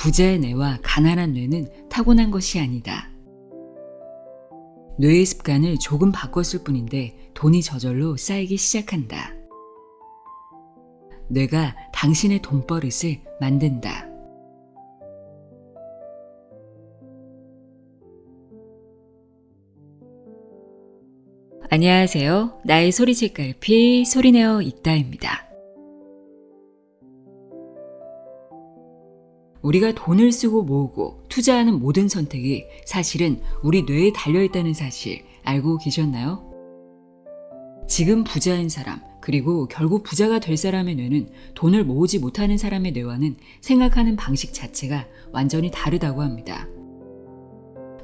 부자의 뇌와 가난한 뇌는 타고난 것이 아니다. 뇌의 습관을 조금 바꿨을 뿐인데 돈이 저절로 쌓이기 시작한다. 뇌가 당신의 돈버릇을 만든다. 안녕하세요. 나의 소리책갈피 소리내어 읽다입니다. 우리가 돈을 쓰고 모으고 투자하는 모든 선택이 사실은 우리 뇌에 달려있다는 사실 알고 계셨나요? 지금 부자인 사람, 그리고 결국 부자가 될 사람의 뇌는 돈을 모으지 못하는 사람의 뇌와는 생각하는 방식 자체가 완전히 다르다고 합니다.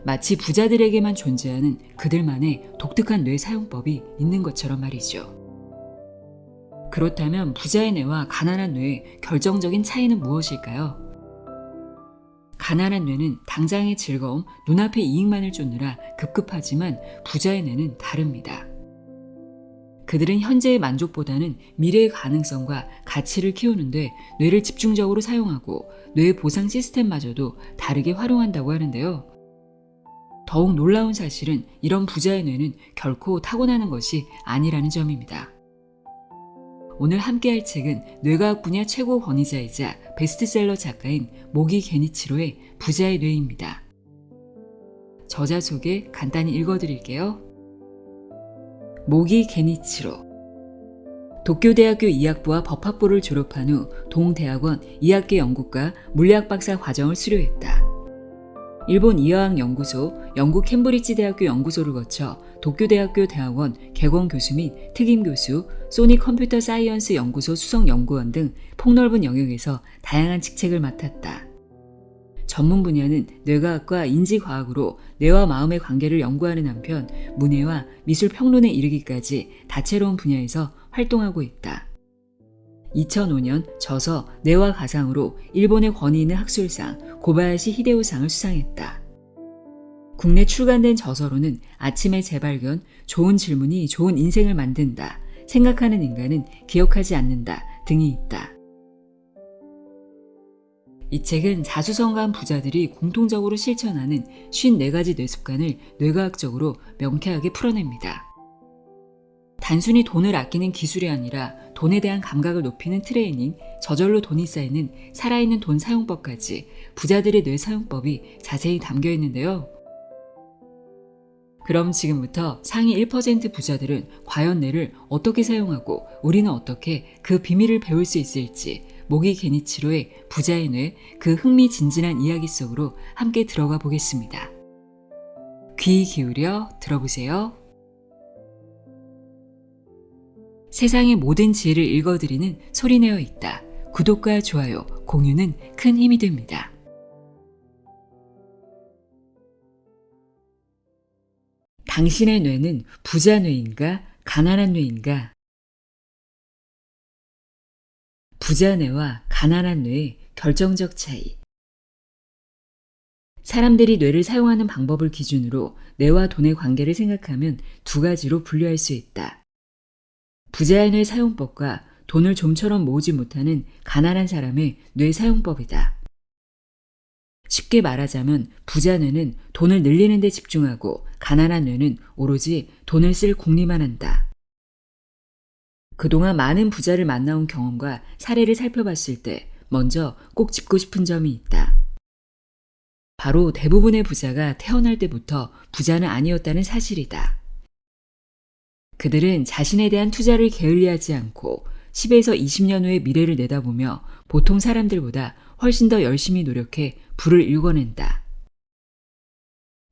마치 부자들에게만 존재하는 그들만의 독특한 뇌 사용법이 있는 것처럼 말이죠. 그렇다면 부자의 뇌와 가난한 뇌의 결정적인 차이는 무엇일까요? 가난한 뇌는 당장의 즐거움, 눈앞의 이익만을 쫓느라 급급하지만 부자의 뇌는 다릅니다. 그들은 현재의 만족보다는 미래의 가능성과 가치를 키우는데 뇌를 집중적으로 사용하고 뇌의 보상 시스템마저도 다르게 활용한다고 하는데요. 더욱 놀라운 사실은 이런 부자의 뇌는 결코 타고나는 것이 아니라는 점입니다. 오늘 함께할 책은 뇌과학 분야 최고 권위자이자 베스트셀러 작가인 모기 게니치로의 부자의 뇌입니다. 저자 소개 간단히 읽어드릴게요. 모기 게니치로 도쿄대학교 이학부와 법학부를 졸업한 후 동대학원 이학계 연구과 물리학박사 과정을 수료했다. 일본 이화학연구소, 영국 캠브리지 대학교 연구소를 거쳐 도쿄대학교 대학원 개공교수 및 특임교수, 소니 컴퓨터 사이언스 연구소 수석연구원 등 폭넓은 영역에서 다양한 직책을 맡았다. 전문 분야는 뇌과학과 인지과학으로 뇌와 마음의 관계를 연구하는 한편 문해와 미술평론에 이르기까지 다채로운 분야에서 활동하고 있다. 2005년 저서 뇌와 가상으로 일본의 권위 있는 학술상 고바야시 히데오상을 수상했다. 국내 출간된 저서로는 아침의 재발견, 좋은 질문이 좋은 인생을 만든다, 생각하는 인간은 기억하지 않는다 등이 있다. 이 책은 자수성가한 부자들이 공통적으로 실천하는 54가지 뇌습관을 뇌과학적으로 명쾌하게 풀어냅니다. 단순히 돈을 아끼는 기술이 아니라 돈에 대한 감각을 높이는 트레이닝, 저절로 돈이 쌓이는 살아있는 돈 사용법까지 부자들의 뇌 사용법이 자세히 담겨 있는데요. 그럼 지금부터 상위 1% 부자들은 과연 뇌를 어떻게 사용하고 우리는 어떻게 그 비밀을 배울 수 있을지 모기 게니치로의 부자의 뇌, 그 흥미진진한 이야기 속으로 함께 들어가 보겠습니다. 귀 기울여 들어보세요. 세상의 모든 지혜를 읽어드리는 소리내어 읽다. 구독과 좋아요, 공유는 큰 힘이 됩니다. 당신의 뇌는 부자 뇌인가 가난한 뇌인가? 부자 뇌와 가난한 뇌의 결정적 차이. 사람들이 뇌를 사용하는 방법을 기준으로 뇌와 돈의 관계를 생각하면 두 가지로 분류할 수 있다. 부자의 뇌 사용법과 돈을 좀처럼 모으지 못하는 가난한 사람의 뇌 사용법이다. 쉽게 말하자면 부자 뇌는 돈을 늘리는 데 집중하고 가난한 뇌는 오로지 돈을 쓸 궁리만 한다. 그동안 많은 부자를 만나온 경험과 사례를 살펴봤을 때 먼저 꼭 짚고 싶은 점이 있다. 바로 대부분의 부자가 태어날 때부터 부자는 아니었다는 사실이다. 그들은 자신에 대한 투자를 게을리하지 않고 10에서 20년 후의 미래를 내다보며 보통 사람들보다 훨씬 더 열심히 노력해 부를 일궈낸다.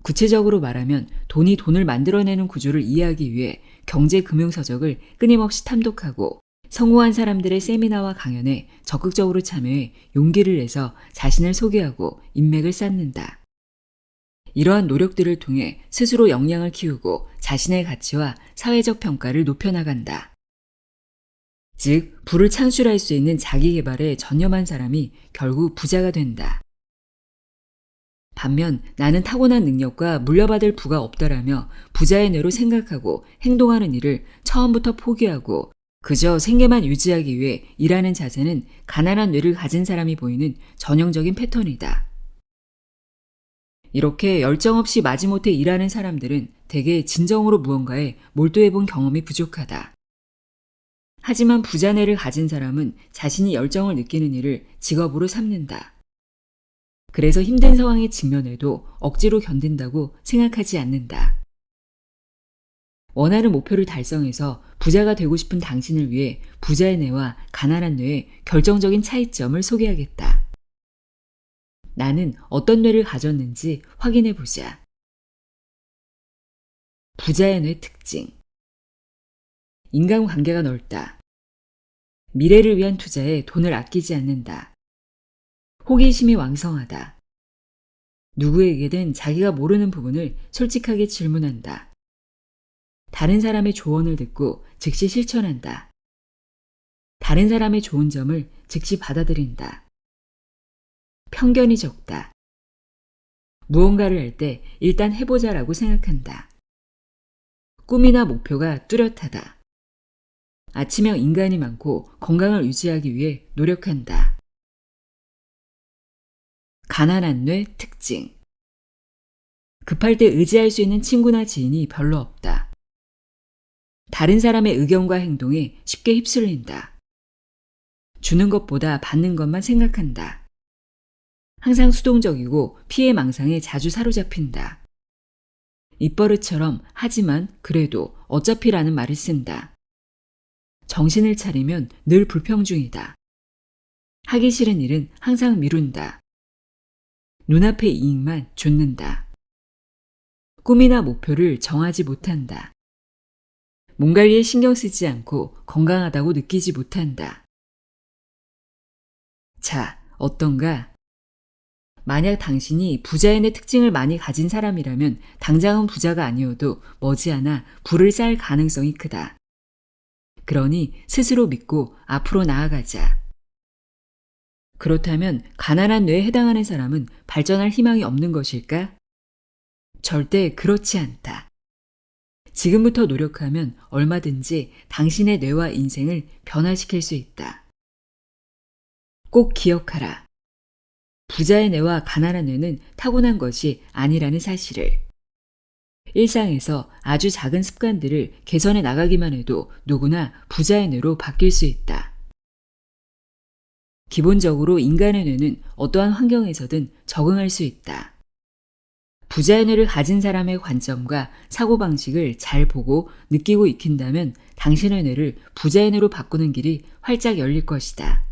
구체적으로 말하면 돈이 돈을 만들어내는 구조를 이해하기 위해 경제금융서적을 끊임없이 탐독하고 성공한 사람들의 세미나와 강연에 적극적으로 참여해 용기를 내서 자신을 소개하고 인맥을 쌓는다. 이러한 노력들을 통해 스스로 역량을 키우고 자신의 가치와 사회적 평가를 높여나간다. 즉, 부를 창출할 수 있는 자기개발에 전념한 사람이 결국 부자가 된다. 반면 나는 타고난 능력과 물려받을 부가 없다라며 부자의 뇌로 생각하고 행동하는 일을 처음부터 포기하고 그저 생계만 유지하기 위해 일하는 자세는 가난한 뇌를 가진 사람이 보이는 전형적인 패턴이다. 이렇게 열정 없이 마지못해 일하는 사람들은 대개 진정으로 무언가에 몰두해 본 경험이 부족하다. 하지만 부자뇌를 가진 사람은 자신이 열정을 느끼는 일을 직업으로 삼는다. 그래서 힘든 상황에 직면해도 억지로 견딘다고 생각하지 않는다. 원하는 목표를 달성해서 부자가 되고 싶은 당신을 위해 부자의 뇌와 가난한 뇌의 결정적인 차이점을 소개하겠다. 나는 어떤 뇌를 가졌는지 확인해 보자. 부자의 뇌 특징. 인간관계가 넓다. 미래를 위한 투자에 돈을 아끼지 않는다. 호기심이 왕성하다. 누구에게든 자기가 모르는 부분을 솔직하게 질문한다. 다른 사람의 조언을 듣고 즉시 실천한다. 다른 사람의 좋은 점을 즉시 받아들인다. 편견이 적다. 무언가를 할 때 일단 해보자라고 생각한다. 꿈이나 목표가 뚜렷하다. 아침형 인간이 많고 건강을 유지하기 위해 노력한다. 가난한 뇌 특징. 급할 때 의지할 수 있는 친구나 지인이 별로 없다. 다른 사람의 의견과 행동에 쉽게 휩쓸린다. 주는 것보다 받는 것만 생각한다. 항상 수동적이고 피해망상에 자주 사로잡힌다. 입버릇처럼 하지만 그래도 어차피라는 말을 쓴다. 정신을 차리면 늘 불평 중이다. 하기 싫은 일은 항상 미룬다. 눈앞의 이익만 좇는다. 꿈이나 목표를 정하지 못한다. 몸 관리에 신경 쓰지 않고 건강하다고 느끼지 못한다. 자, 어떤가? 만약 당신이 부자의 뇌 특징을 많이 가진 사람이라면 당장은 부자가 아니어도 머지않아 부를 쌓을 가능성이 크다. 그러니 스스로 믿고 앞으로 나아가자. 그렇다면 가난한 뇌에 해당하는 사람은 발전할 희망이 없는 것일까? 절대 그렇지 않다. 지금부터 노력하면 얼마든지 당신의 뇌와 인생을 변화시킬 수 있다. 꼭 기억하라. 부자의 뇌와 가난한 뇌는 타고난 것이 아니라는 사실을. 일상에서 아주 작은 습관들을 개선해 나가기만 해도 누구나 부자의 뇌로 바뀔 수 있다. 기본적으로 인간의 뇌는 어떠한 환경에서든 적응할 수 있다. 부자의 뇌를 가진 사람의 관점과 사고방식을 잘 보고 느끼고 익힌다면 당신의 뇌를 부자의 뇌로 바꾸는 길이 활짝 열릴 것이다.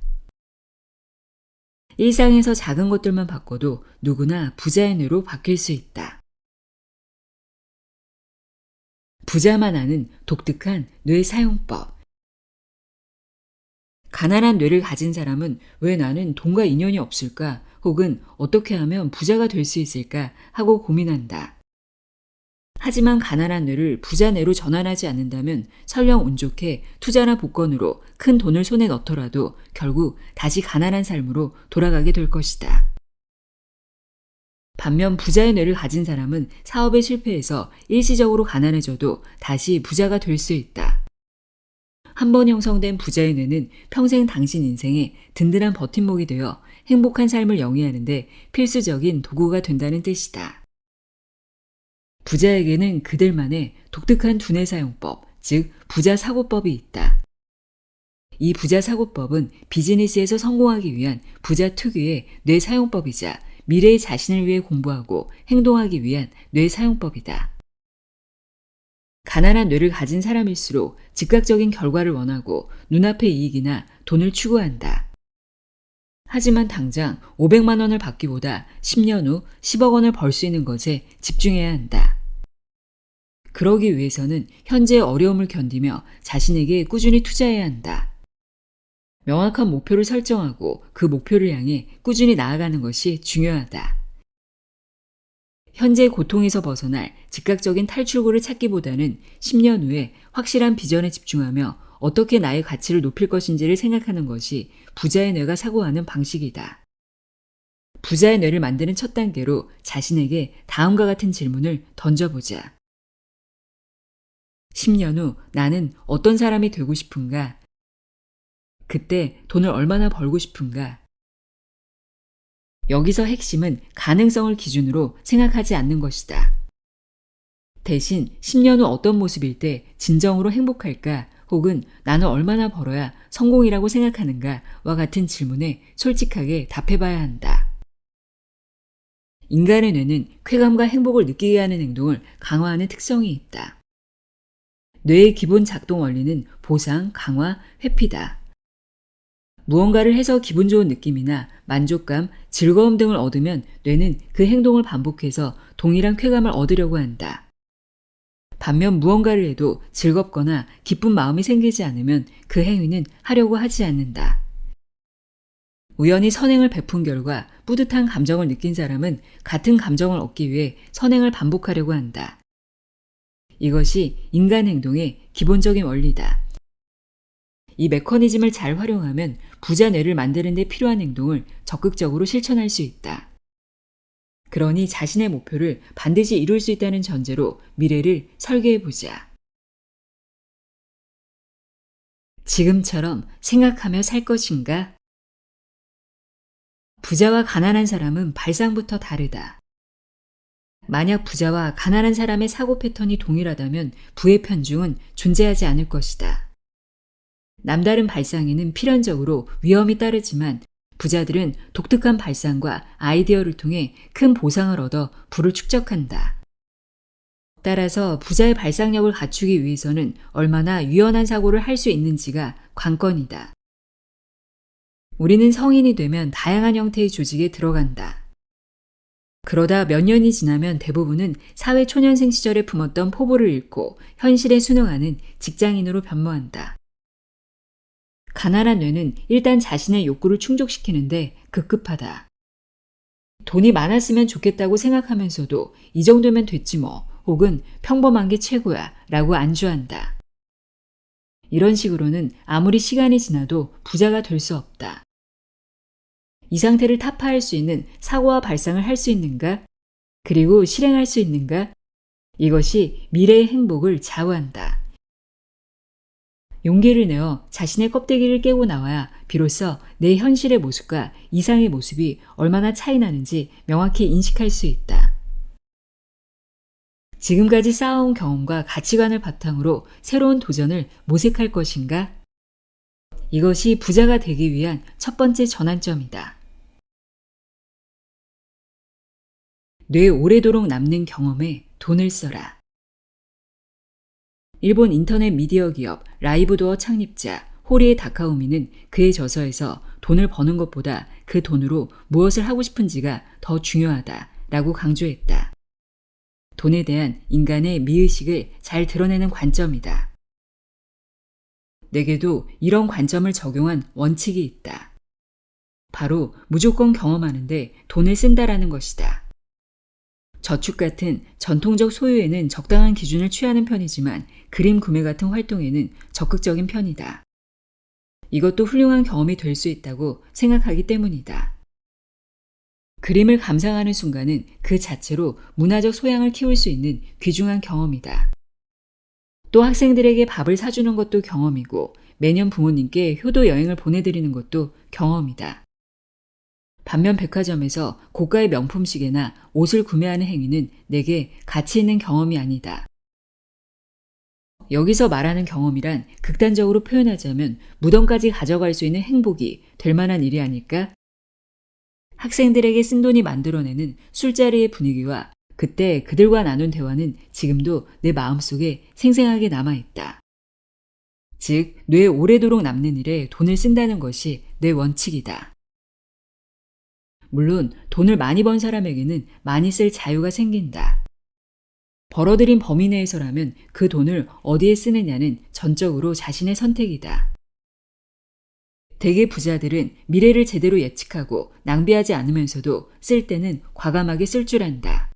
일상에서 작은 것들만 바꿔도 누구나 부자의 뇌로 바뀔 수 있다. 부자만 아는 독특한 뇌 사용법. 가난한 뇌를 가진 사람은 왜 나는 돈과 인연이 없을까? 혹은 어떻게 하면 부자가 될 수 있을까? 하고 고민한다. 하지만 가난한 뇌를 부자 뇌로 전환하지 않는다면 설령 운 좋게 투자나 복권으로 큰 돈을 손에 넣더라도 결국 다시 가난한 삶으로 돌아가게 될 것이다. 반면 부자의 뇌를 가진 사람은 사업에 실패해서 일시적으로 가난해져도 다시 부자가 될 수 있다. 한 번 형성된 부자의 뇌는 평생 당신 인생에 든든한 버팀목이 되어 행복한 삶을 영위하는 데 필수적인 도구가 된다는 뜻이다. 부자에게는 그들만의 독특한 두뇌 사용법, 즉 부자 사고법이 있다. 이 부자 사고법은 비즈니스에서 성공하기 위한 부자 특유의 뇌 사용법이자 미래의 자신을 위해 공부하고 행동하기 위한 뇌 사용법이다. 가난한 뇌를 가진 사람일수록 즉각적인 결과를 원하고 눈앞의 이익이나 돈을 추구한다. 하지만 당장 500만 원을 받기보다 10년 후 10억 원을 벌 수 있는 것에 집중해야 한다. 그러기 위해서는 현재의 어려움을 견디며 자신에게 꾸준히 투자해야 한다. 명확한 목표를 설정하고 그 목표를 향해 꾸준히 나아가는 것이 중요하다. 현재의 고통에서 벗어날 즉각적인 탈출구를 찾기보다는 10년 후에 확실한 비전에 집중하며 어떻게 나의 가치를 높일 것인지를 생각하는 것이 부자의 뇌가 사고하는 방식이다. 부자의 뇌를 만드는 첫 단계로 자신에게 다음과 같은 질문을 던져보자. 10년 후 나는 어떤 사람이 되고 싶은가? 그때 돈을 얼마나 벌고 싶은가? 여기서 핵심은 가능성을 기준으로 생각하지 않는 것이다. 대신 10년 후 어떤 모습일 때 진정으로 행복할까? 혹은 나는 얼마나 벌어야 성공이라고 생각하는가와 같은 질문에 솔직하게 답해봐야 한다. 인간의 뇌는 쾌감과 행복을 느끼게 하는 행동을 강화하는 특성이 있다. 뇌의 기본 작동 원리는 보상, 강화, 회피다. 무언가를 해서 기분 좋은 느낌이나 만족감, 즐거움 등을 얻으면 뇌는 그 행동을 반복해서 동일한 쾌감을 얻으려고 한다. 반면 무언가를 해도 즐겁거나 기쁜 마음이 생기지 않으면 그 행위는 하려고 하지 않는다. 우연히 선행을 베푼 결과 뿌듯한 감정을 느낀 사람은 같은 감정을 얻기 위해 선행을 반복하려고 한다. 이것이 인간 행동의 기본적인 원리다. 이 메커니즘을 잘 활용하면 부자 뇌를 만드는 데 필요한 행동을 적극적으로 실천할 수 있다. 그러니 자신의 목표를 반드시 이룰 수 있다는 전제로 미래를 설계해보자. 지금처럼 생각하며 살 것인가? 부자와 가난한 사람은 발상부터 다르다. 만약 부자와 가난한 사람의 사고 패턴이 동일하다면 부의 편중은 존재하지 않을 것이다. 남다른 발상에는 필연적으로 위험이 따르지만 부자들은 독특한 발상과 아이디어를 통해 큰 보상을 얻어 부를 축적한다. 따라서 부자의 발상력을 갖추기 위해서는 얼마나 유연한 사고를 할 수 있는지가 관건이다. 우리는 성인이 되면 다양한 형태의 조직에 들어간다. 그러다 몇 년이 지나면 대부분은 사회 초년생 시절에 품었던 포부를 잃고 현실에 순응하는 직장인으로 변모한다. 가난한 뇌는 일단 자신의 욕구를 충족시키는데 급급하다. 돈이 많았으면 좋겠다고 생각하면서도 이 정도면 됐지 뭐, 혹은 평범한 게 최고야 라고 안주한다. 이런 식으로는 아무리 시간이 지나도 부자가 될 수 없다. 이 상태를 타파할 수 있는 사고와 발상을 할 수 있는가? 그리고 실행할 수 있는가? 이것이 미래의 행복을 좌우한다. 용기를 내어 자신의 껍데기를 깨고 나와야 비로소 내 현실의 모습과 이상의 모습이 얼마나 차이 나는지 명확히 인식할 수 있다. 지금까지 쌓아온 경험과 가치관을 바탕으로 새로운 도전을 모색할 것인가? 이것이 부자가 되기 위한 첫 번째 전환점이다. 뇌에 오래도록 남는 경험에 돈을 써라. 일본 인터넷 미디어 기업 라이브도어 창립자 호리에 다카오미는 그의 저서에서 돈을 버는 것보다 그 돈으로 무엇을 하고 싶은지가 더 중요하다라고 강조했다. 돈에 대한 인간의 미의식을 잘 드러내는 관점이다. 내게도 이런 관점을 적용한 원칙이 있다. 바로 무조건 경험하는데 돈을 쓴다라는 것이다. 저축 같은 전통적 소유에는 적당한 기준을 취하는 편이지만 그림 구매 같은 활동에는 적극적인 편이다. 이것도 훌륭한 경험이 될 수 있다고 생각하기 때문이다. 그림을 감상하는 순간은 그 자체로 문화적 소양을 키울 수 있는 귀중한 경험이다. 또 학생들에게 밥을 사주는 것도 경험이고 매년 부모님께 효도 여행을 보내드리는 것도 경험이다. 반면 백화점에서 고가의 명품 시계나 옷을 구매하는 행위는 내게 가치 있는 경험이 아니다. 여기서 말하는 경험이란 극단적으로 표현하자면 무덤까지 가져갈 수 있는 행복이 될 만한 일이 아닐까? 학생들에게 쓴돈이 만들어내는 술자리의 분위기와 그때 그들과 나눈 대화는 지금도 내 마음속에 생생하게 남아있다. 즉, 뇌에 오래도록 남는 일에 돈을 쓴다는 것이 내 원칙이다. 물론 돈을 많이 번 사람에게는 많이 쓸 자유가 생긴다. 벌어들인 범위 내에서라면 그 돈을 어디에 쓰느냐는 전적으로 자신의 선택이다. 대개 부자들은 미래를 제대로 예측하고 낭비하지 않으면서도 쓸 때는 과감하게 쓸 줄 안다.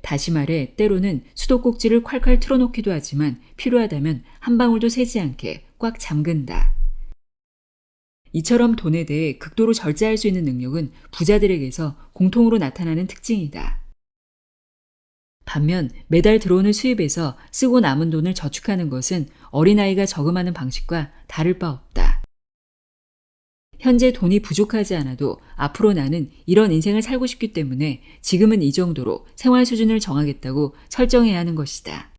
다시 말해 때로는 수도꼭지를 콸콸 틀어놓기도 하지만 필요하다면 한 방울도 새지 않게 꽉 잠근다. 이처럼 돈에 대해 극도로 절제할 수 있는 능력은 부자들에게서 공통으로 나타나는 특징이다. 반면 매달 들어오는 수입에서 쓰고 남은 돈을 저축하는 것은 어린아이가 저금하는 방식과 다를 바 없다. 현재 돈이 부족하지 않아도 앞으로 나는 이런 인생을 살고 싶기 때문에 지금은 이 정도로 생활 수준을 정하겠다고 설정해야 하는 것이다.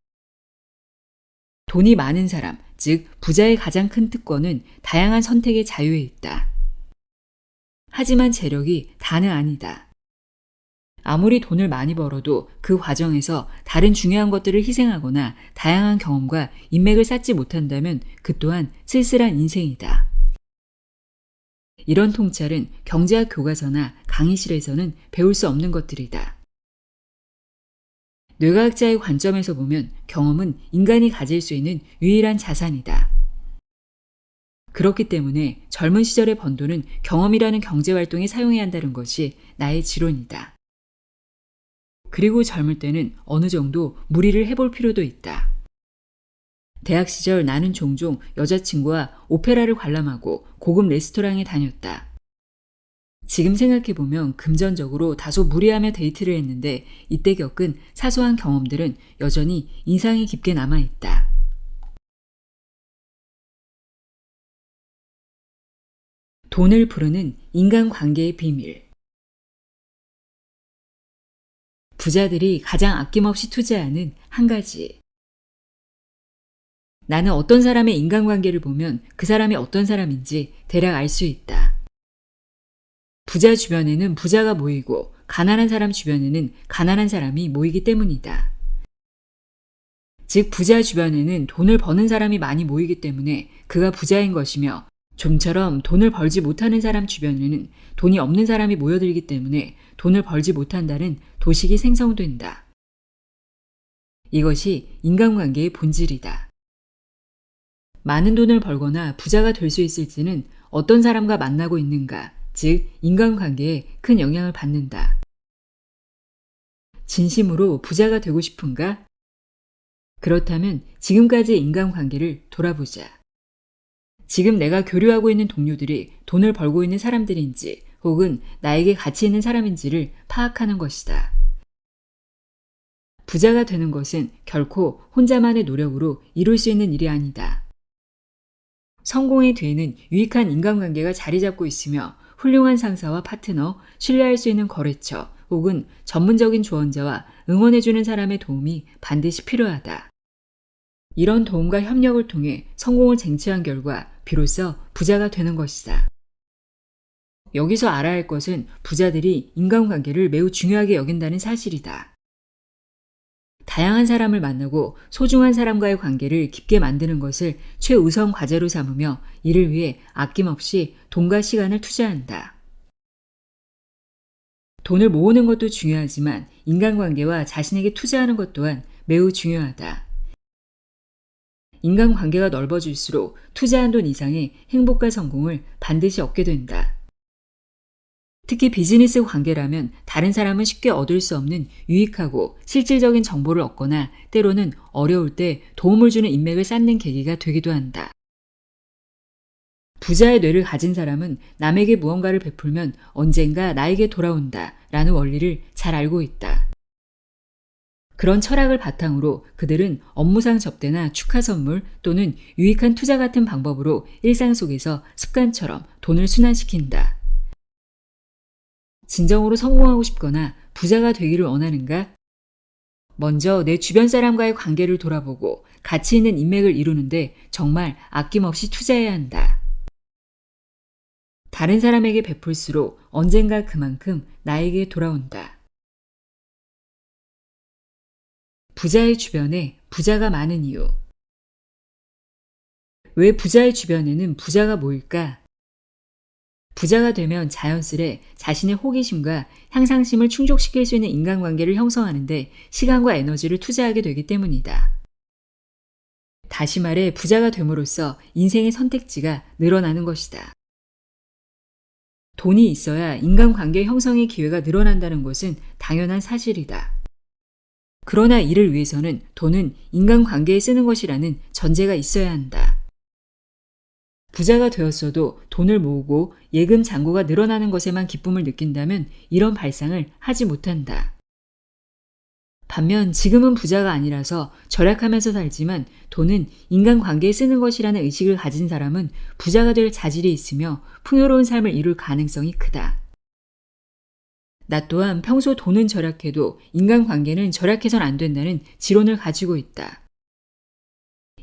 돈이 많은 사람, 즉 부자의 가장 큰 특권은 다양한 선택의 자유에 있다. 하지만 재력이 다는 아니다. 아무리 돈을 많이 벌어도 그 과정에서 다른 중요한 것들을 희생하거나 다양한 경험과 인맥을 쌓지 못한다면 그 또한 쓸쓸한 인생이다. 이런 통찰은 경제학 교과서나 강의실에서는 배울 수 없는 것들이다. 뇌과학자의 관점에서 보면 경험은 인간이 가질 수 있는 유일한 자산이다. 그렇기 때문에 젊은 시절에 번 돈은 경험이라는 경제활동에 사용해야 한다는 것이 나의 지론이다. 그리고 젊을 때는 어느 정도 무리를 해볼 필요도 있다. 대학 시절 나는 종종 여자친구와 오페라를 관람하고 고급 레스토랑에 다녔다. 지금 생각해보면 금전적으로 다소 무리하며 데이트를 했는데 이때 겪은 사소한 경험들은 여전히 인상이 깊게 남아있다. 돈을 부르는 인간관계의 비밀. 부자들이 가장 아낌없이 투자하는 한 가지. 나는 어떤 사람의 인간관계를 보면 그 사람이 어떤 사람인지 대략 알 수 있다. 부자 주변에는 부자가 모이고 가난한 사람 주변에는 가난한 사람이 모이기 때문이다. 즉 부자 주변에는 돈을 버는 사람이 많이 모이기 때문에 그가 부자인 것이며 좀처럼 돈을 벌지 못하는 사람 주변에는 돈이 없는 사람이 모여들기 때문에 돈을 벌지 못한다는 도식이 생성된다. 이것이 인간관계의 본질이다. 많은 돈을 벌거나 부자가 될 수 있을지는 어떤 사람과 만나고 있는가, 즉 인간관계에 큰 영향을 받는다. 진심으로 부자가 되고 싶은가? 그렇다면 지금까지의 인간관계를 돌아보자. 지금 내가 교류하고 있는 동료들이 돈을 벌고 있는 사람들인지 혹은 나에게 가치 있는 사람인지를 파악하는 것이다. 부자가 되는 것은 결코 혼자만의 노력으로 이룰 수 있는 일이 아니다. 성공의 뒤에는 유익한 인간관계가 자리 잡고 있으며 훌륭한 상사와 파트너, 신뢰할 수 있는 거래처 혹은 전문적인 조언자와 응원해주는 사람의 도움이 반드시 필요하다. 이런 도움과 협력을 통해 성공을 쟁취한 결과 비로소 부자가 되는 것이다. 여기서 알아야 할 것은 부자들이 인간관계를 매우 중요하게 여긴다는 사실이다. 다양한 사람을 만나고 소중한 사람과의 관계를 깊게 만드는 것을 최우선 과제로 삼으며 이를 위해 아낌없이 돈과 시간을 투자한다. 돈을 모으는 것도 중요하지만 인간관계와 자신에게 투자하는 것 또한 매우 중요하다. 인간관계가 넓어질수록 투자한 돈 이상의 행복과 성공을 반드시 얻게 된다. 특히 비즈니스 관계라면 다른 사람은 쉽게 얻을 수 없는 유익하고 실질적인 정보를 얻거나 때로는 어려울 때 도움을 주는 인맥을 쌓는 계기가 되기도 한다. 부자의 뇌를 가진 사람은 남에게 무언가를 베풀면 언젠가 나에게 돌아온다 라는 원리를 잘 알고 있다. 그런 철학을 바탕으로 그들은 업무상 접대나 축하 선물 또는 유익한 투자 같은 방법으로 일상 속에서 습관처럼 돈을 순환시킨다. 진정으로 성공하고 싶거나 부자가 되기를 원하는가? 먼저 내 주변 사람과의 관계를 돌아보고 가치 있는 인맥을 이루는데 정말 아낌없이 투자해야 한다. 다른 사람에게 베풀수록 언젠가 그만큼 나에게 돌아온다. 부자의 주변에 부자가 많은 이유. 왜 부자의 주변에는 부자가 모일까? 부자가 되면 자연스레 자신의 호기심과 향상심을 충족시킬 수 있는 인간관계를 형성하는데 시간과 에너지를 투자하게 되기 때문이다. 다시 말해 부자가 됨으로써 인생의 선택지가 늘어나는 것이다. 돈이 있어야 인간관계 형성의 기회가 늘어난다는 것은 당연한 사실이다. 그러나 이를 위해서는 돈은 인간관계에 쓰는 것이라는 전제가 있어야 한다. 부자가 되었어도 돈을 모으고 예금 잔고가 늘어나는 것에만 기쁨을 느낀다면 이런 발상을 하지 못한다. 반면 지금은 부자가 아니라서 절약하면서 살지만 돈은 인간관계에 쓰는 것이라는 의식을 가진 사람은 부자가 될 자질이 있으며 풍요로운 삶을 이룰 가능성이 크다. 나 또한 평소 돈은 절약해도 인간관계는 절약해선 안 된다는 지론을 가지고 있다.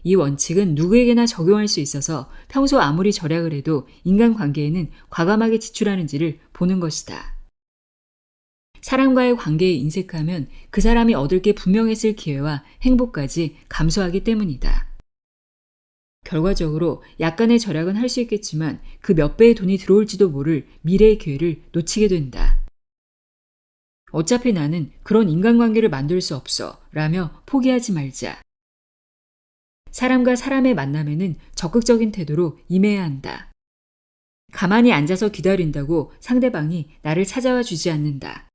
이 원칙은 누구에게나 적용할 수 있어서 평소 아무리 절약을 해도 인간관계에는 과감하게 지출하는지를 보는 것이다. 사람과의 관계에 인색하면 그 사람이 얻을 게 분명했을 기회와 행복까지 감소하기 때문이다. 결과적으로 약간의 절약은 할 수 있겠지만 그 몇 배의 돈이 들어올지도 모를 미래의 기회를 놓치게 된다. 어차피 나는 그런 인간관계를 만들 수 없어 라며 포기하지 말자. 사람과 사람의 만남에는 적극적인 태도로 임해야 한다. 가만히 앉아서 기다린다고 상대방이 나를 찾아와 주지 않는다.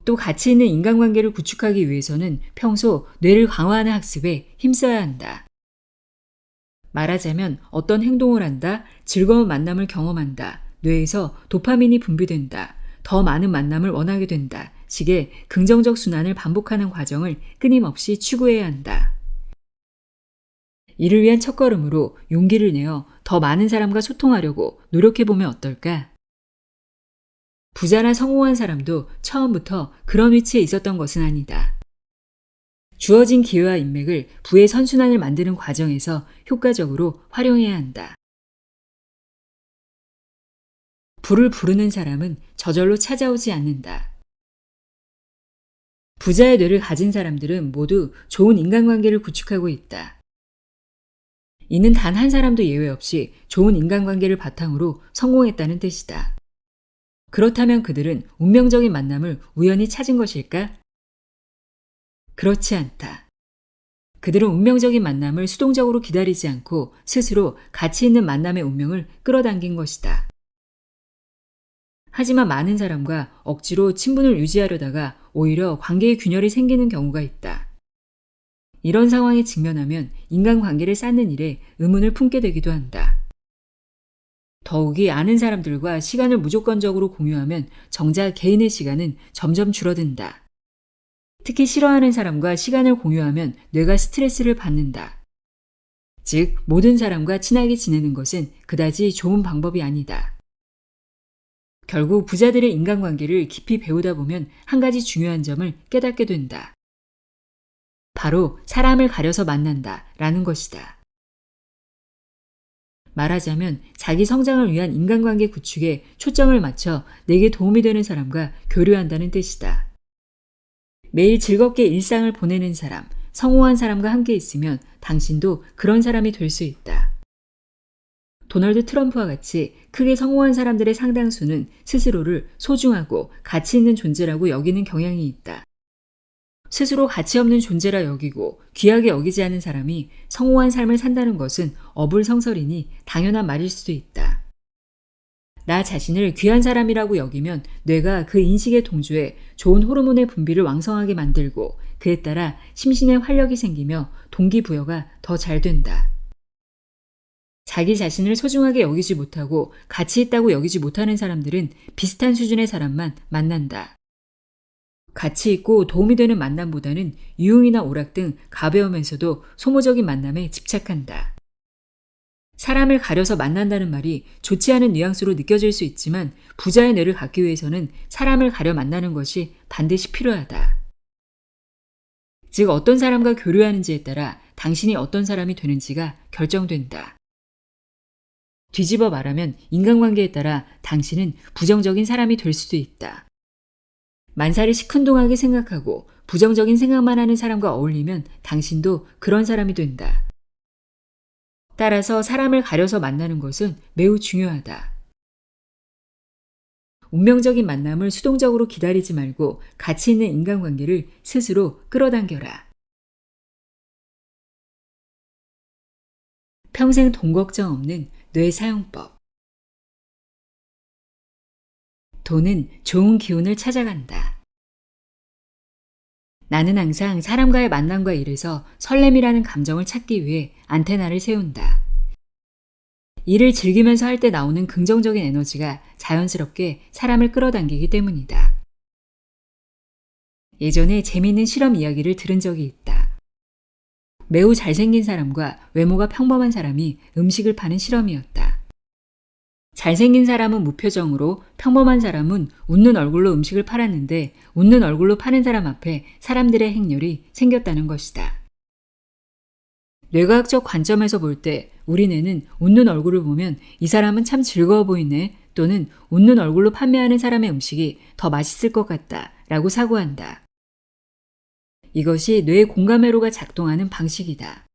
또 가치 있는 인간관계를 구축하기 위해서는 평소 뇌를 강화하는 학습에 힘써야 한다. 말하자면 어떤 행동을 한다, 즐거운 만남을 경험한다, 뇌에서 도파민이 분비된다, 더 많은 만남을 원하게 된다, 식의 긍정적 순환을 반복하는 과정을 끊임없이 추구해야 한다. 이를 위한 첫걸음으로 용기를 내어 더 많은 사람과 소통하려고 노력해보면 어떨까? 부자나 성공한 사람도 처음부터 그런 위치에 있었던 것은 아니다. 주어진 기회와 인맥을 부의 선순환을 만드는 과정에서 효과적으로 활용해야 한다. 부를 부르는 사람은 저절로 찾아오지 않는다. 부자의 뇌를 가진 사람들은 모두 좋은 인간관계를 구축하고 있다. 이는 단 한 사람도 예외 없이 좋은 인간관계를 바탕으로 성공했다는 뜻이다. 그렇다면 그들은 운명적인 만남을 우연히 찾은 것일까? 그렇지 않다. 그들은 운명적인 만남을 수동적으로 기다리지 않고 스스로 가치 있는 만남의 운명을 끌어당긴 것이다. 하지만 많은 사람과 억지로 친분을 유지하려다가 오히려 관계의 균열이 생기는 경우가 있다. 이런 상황에 직면하면 인간관계를 쌓는 일에 의문을 품게 되기도 한다. 더욱이 아는 사람들과 시간을 무조건적으로 공유하면 정작 개인의 시간은 점점 줄어든다. 특히 싫어하는 사람과 시간을 공유하면 뇌가 스트레스를 받는다. 즉, 모든 사람과 친하게 지내는 것은 그다지 좋은 방법이 아니다. 결국 부자들의 인간관계를 깊이 배우다 보면 한 가지 중요한 점을 깨닫게 된다. 바로 사람을 가려서 만난다 라는 것이다. 말하자면 자기 성장을 위한 인간관계 구축에 초점을 맞춰 내게 도움이 되는 사람과 교류한다는 뜻이다. 매일 즐겁게 일상을 보내는 사람, 성공한 사람과 함께 있으면 당신도 그런 사람이 될 수 있다. 도널드 트럼프와 같이 크게 성공한 사람들의 상당수는 스스로를 소중하고 가치 있는 존재라고 여기는 경향이 있다. 스스로 가치 없는 존재라 여기고 귀하게 여기지 않은 사람이 성공한 삶을 산다는 것은 어불성설이니 당연한 말일 수도 있다. 나 자신을 귀한 사람이라고 여기면 뇌가 그 인식에 동조해 좋은 호르몬의 분비를 왕성하게 만들고 그에 따라 심신에 활력이 생기며 동기부여가 더 잘 된다. 자기 자신을 소중하게 여기지 못하고 가치 있다고 여기지 못하는 사람들은 비슷한 수준의 사람만 만난다. 가치 있고 도움이 되는 만남보다는 유흥이나 오락 등 가벼우면서도 소모적인 만남에 집착한다. 사람을 가려서 만난다는 말이 좋지 않은 뉘앙스로 느껴질 수 있지만 부자의 뇌를 갖기 위해서는 사람을 가려 만나는 것이 반드시 필요하다. 즉 어떤 사람과 교류하는지에 따라 당신이 어떤 사람이 되는지가 결정된다. 뒤집어 말하면 인간관계에 따라 당신은 부정적인 사람이 될 수도 있다. 만사를 시큰둥하게 생각하고 부정적인 생각만 하는 사람과 어울리면 당신도 그런 사람이 된다. 따라서 사람을 가려서 만나는 것은 매우 중요하다. 운명적인 만남을 수동적으로 기다리지 말고 가치 있는 인간관계를 스스로 끌어당겨라. 평생 돈 걱정 없는 뇌 사용법. 돈은 좋은 기운을 찾아간다. 나는 항상 사람과의 만남과 일에서 설렘이라는 감정을 찾기 위해 안테나를 세운다. 일을 즐기면서 할 때 나오는 긍정적인 에너지가 자연스럽게 사람을 끌어당기기 때문이다. 예전에 재미있는 실험 이야기를 들은 적이 있다. 매우 잘생긴 사람과 외모가 평범한 사람이 음식을 파는 실험이었다. 잘생긴 사람은 무표정으로 평범한 사람은 웃는 얼굴로 음식을 팔았는데 웃는 얼굴로 파는 사람 앞에 사람들의 행렬이 생겼다는 것이다. 뇌과학적 관점에서 볼 때 우리 뇌는 웃는 얼굴을 보면 이 사람은 참 즐거워 보이네 또는 웃는 얼굴로 판매하는 사람의 음식이 더 맛있을 것 같다 라고 사고한다. 이것이 뇌의 공감회로가 작동하는 방식이다.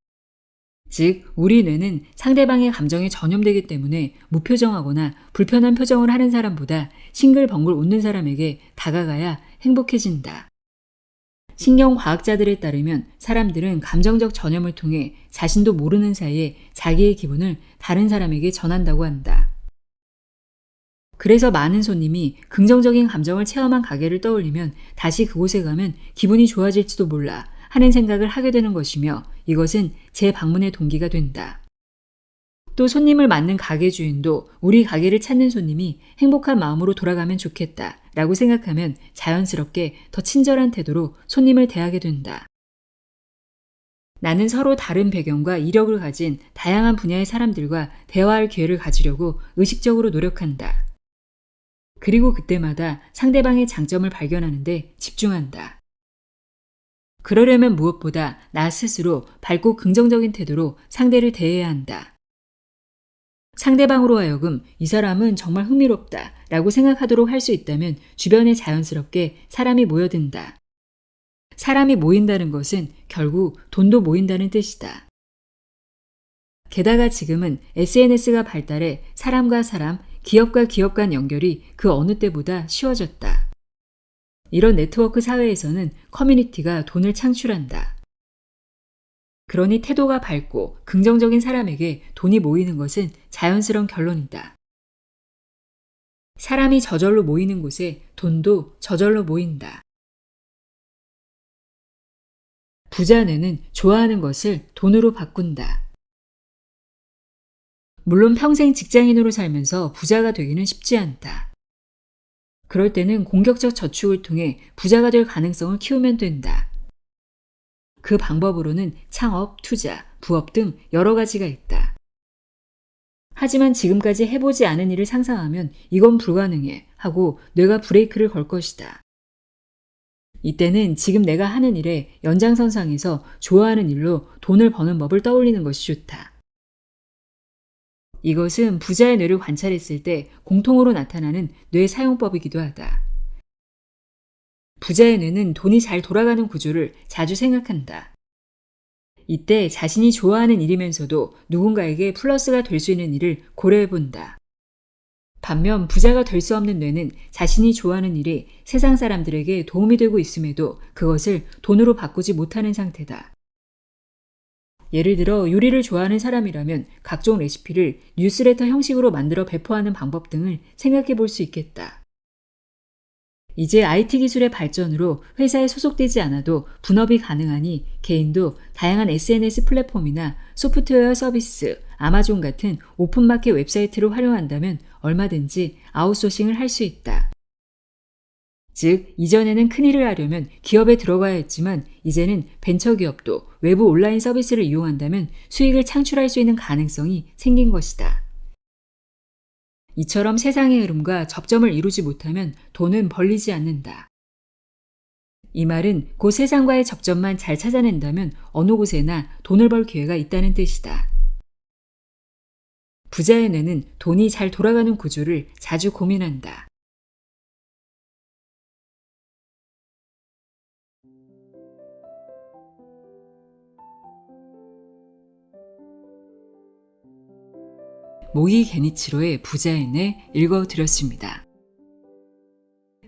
즉, 우리 뇌는 상대방의 감정에 전염되기 때문에 무표정하거나 불편한 표정을 하는 사람보다 싱글벙글 웃는 사람에게 다가가야 행복해진다. 신경과학자들에 따르면 사람들은 감정적 전염을 통해 자신도 모르는 사이에 자기의 기분을 다른 사람에게 전한다고 한다. 그래서 많은 손님이 긍정적인 감정을 체험한 가게를 떠올리면 다시 그곳에 가면 기분이 좋아질지도 몰라 하는 생각을 하게 되는 것이며 이것은 재방문의 동기가 된다. 또 손님을 맞는 가게 주인도 우리 가게를 찾는 손님이 행복한 마음으로 돌아가면 좋겠다 라고 생각하면 자연스럽게 더 친절한 태도로 손님을 대하게 된다. 나는 서로 다른 배경과 이력을 가진 다양한 분야의 사람들과 대화할 기회를 가지려고 의식적으로 노력한다. 그리고 그때마다 상대방의 장점을 발견하는데 집중한다. 그러려면 무엇보다 나 스스로 밝고 긍정적인 태도로 상대를 대해야 한다. 상대방으로 하여금 이 사람은 정말 흥미롭다 라고 생각하도록 할 수 있다면 주변에 자연스럽게 사람이 모여든다. 사람이 모인다는 것은 결국 돈도 모인다는 뜻이다. 게다가 지금은 SNS가 발달해 사람과 사람, 기업과 기업 간 연결이 그 어느 때보다 쉬워졌다. 이런 네트워크 사회에서는 커뮤니티가 돈을 창출한다. 그러니 태도가 밝고 긍정적인 사람에게 돈이 모이는 것은 자연스러운 결론이다. 사람이 저절로 모이는 곳에 돈도 저절로 모인다. 부자 뇌는 좋아하는 것을 돈으로 바꾼다. 물론 평생 직장인으로 살면서 부자가 되기는 쉽지 않다. 그럴 때는 공격적 저축을 통해 부자가 될 가능성을 키우면 된다. 그 방법으로는 창업, 투자, 부업 등 여러 가지가 있다. 하지만 지금까지 해보지 않은 일을 상상하면 이건 불가능해 하고 뇌가 브레이크를 걸 것이다. 이때는 지금 내가 하는 일의 연장선상에서 좋아하는 일로 돈을 버는 법을 떠올리는 것이 좋다. 이것은 부자의 뇌를 관찰했을 때 공통으로 나타나는 뇌 사용법이기도 하다. 부자의 뇌는 돈이 잘 돌아가는 구조를 자주 생각한다. 이때 자신이 좋아하는 일이면서도 누군가에게 플러스가 될 수 있는 일을 고려해본다. 반면 부자가 될 수 없는 뇌는 자신이 좋아하는 일이 세상 사람들에게 도움이 되고 있음에도 그것을 돈으로 바꾸지 못하는 상태다. 예를 들어 요리를 좋아하는 사람이라면 각종 레시피를 뉴스레터 형식으로 만들어 배포하는 방법 등을 생각해 볼 수 있겠다. 이제 IT 기술의 발전으로 회사에 소속되지 않아도 분업이 가능하니 개인도 다양한 SNS 플랫폼이나 소프트웨어 서비스, 아마존 같은 오픈마켓 웹사이트를 활용한다면 얼마든지 아웃소싱을 할 수 있다. 즉, 이전에는 큰일을 하려면 기업에 들어가야 했지만 이제는 벤처기업도 외부 온라인 서비스를 이용한다면 수익을 창출할 수 있는 가능성이 생긴 것이다. 이처럼 세상의 흐름과 접점을 이루지 못하면 돈은 벌리지 않는다. 이 말은 그 세상과의 접점만 잘 찾아낸다면 어느 곳에나 돈을 벌 기회가 있다는 뜻이다. 부자의 뇌는 돈이 잘 돌아가는 구조를 자주 고민한다. 모기 게니치로의 부자의 뇌 읽어드렸습니다.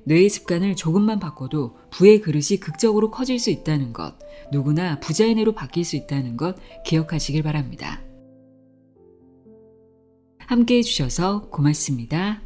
뇌의 습관을 조금만 바꿔도 부의 그릇이 극적으로 커질 수 있다는 것, 누구나 부자의 뇌로 바뀔 수 있다는 것 기억하시길 바랍니다. 함께해 주셔서 고맙습니다.